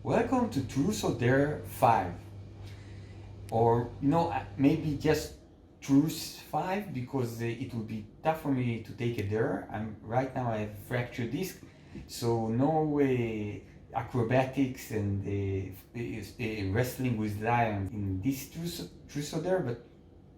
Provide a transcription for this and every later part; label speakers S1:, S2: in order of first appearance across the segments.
S1: Welcome to Truth or Dare 5. Or, maybe just Truth 5 because it will be tough for me to take a dare. Right now I have fractured disc, so no acrobatics and wrestling with lions in this Truth or Dare, but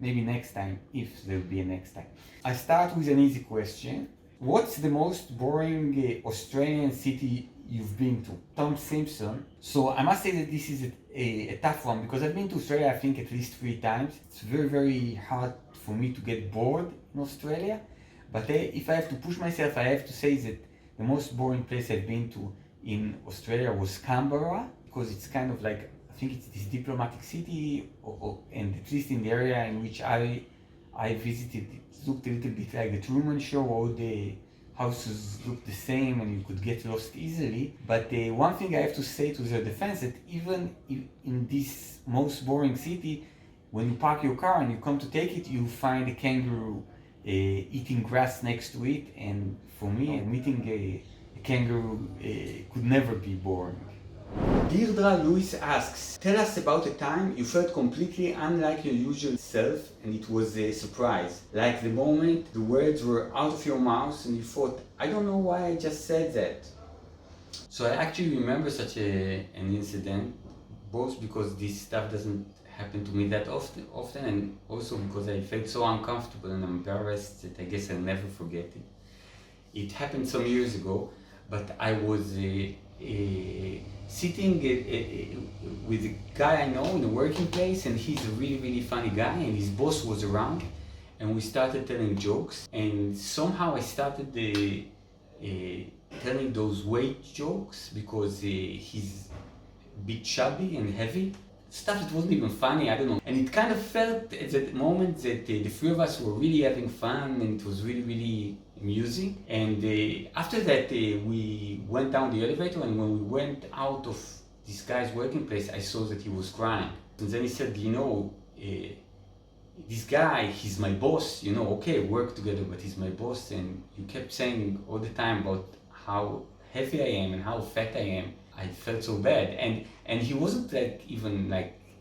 S1: maybe next time, if there'll be a next time. I start with an easy question. What's the most boring Australian city you've been to? Tom Simpson. So I must say that this is a tough one because I've been to Australia I think at least 3 times. It's very, very hard for me to get bored in Australia. But if I have to push myself, I have to say that the most boring place I've been to in Australia was Canberra, because it's kind of like, I think it's this diplomatic city, and at least in the area in which I visited, it looked a little bit like the Truman Show. All the houses looked the same and you could get lost easily. But one thing I have to say to their defense, that even in this most boring city, when you park your car and you come to take it, you find a kangaroo eating grass next to it. And for me, meeting a kangaroo could never be boring. Deirdre Lewis asks, tell us about a time you felt completely unlike your usual self and it was a surprise. Like the moment the words were out of your mouth and you thought, I don't know why I just said that. So I actually remember such an incident, both because this stuff doesn't happen to me that often and also because I felt so uncomfortable and embarrassed that I guess I'll never forget it. It happened some years ago, but I was sitting with a guy I know in a working place, and he's a really, really funny guy, and his boss was around, and we started telling jokes, and somehow I started telling those weight jokes because he's a bit chubby and heavy. Stuff that wasn't even funny, I don't know. And it kind of felt at that moment that the three of us were really having fun and it was really, really amusing. And after that, we went down the elevator, and when we went out of this guy's working place, I saw that he was crying. And then he said, this guy, he's my boss, okay, work together, but he's my boss. And you kept saying all the time about how heavy I am and how fat I am. I felt so bad, and he wasn't even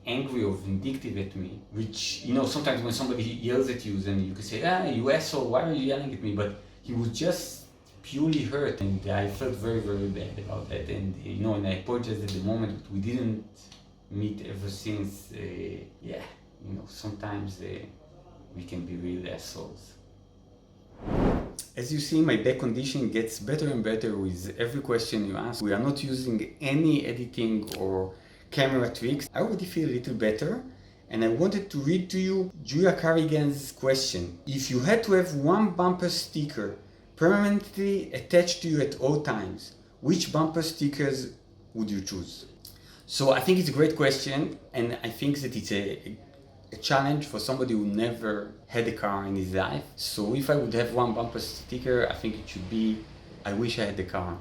S1: angry or vindictive at me, which sometimes when somebody yells at you, then you can say, you asshole, why are you yelling at me? But he was just purely hurt, and I felt very, very bad about that. And and I apologized at the moment, but we didn't meet ever since. Sometimes we can be real assholes. As you see, my back condition gets better and better with every question you ask. We are not using any editing or camera tricks. I already feel a little better, and I wanted to read to you Julia Carrigan's question. If you had to have one bumper sticker permanently attached to you at all times, which bumper stickers would you choose? So I think it's a great question, and I think that it's a challenge for somebody who never had a car in his life. So if I would have one bumper sticker, I think it should be, I wish I had the car.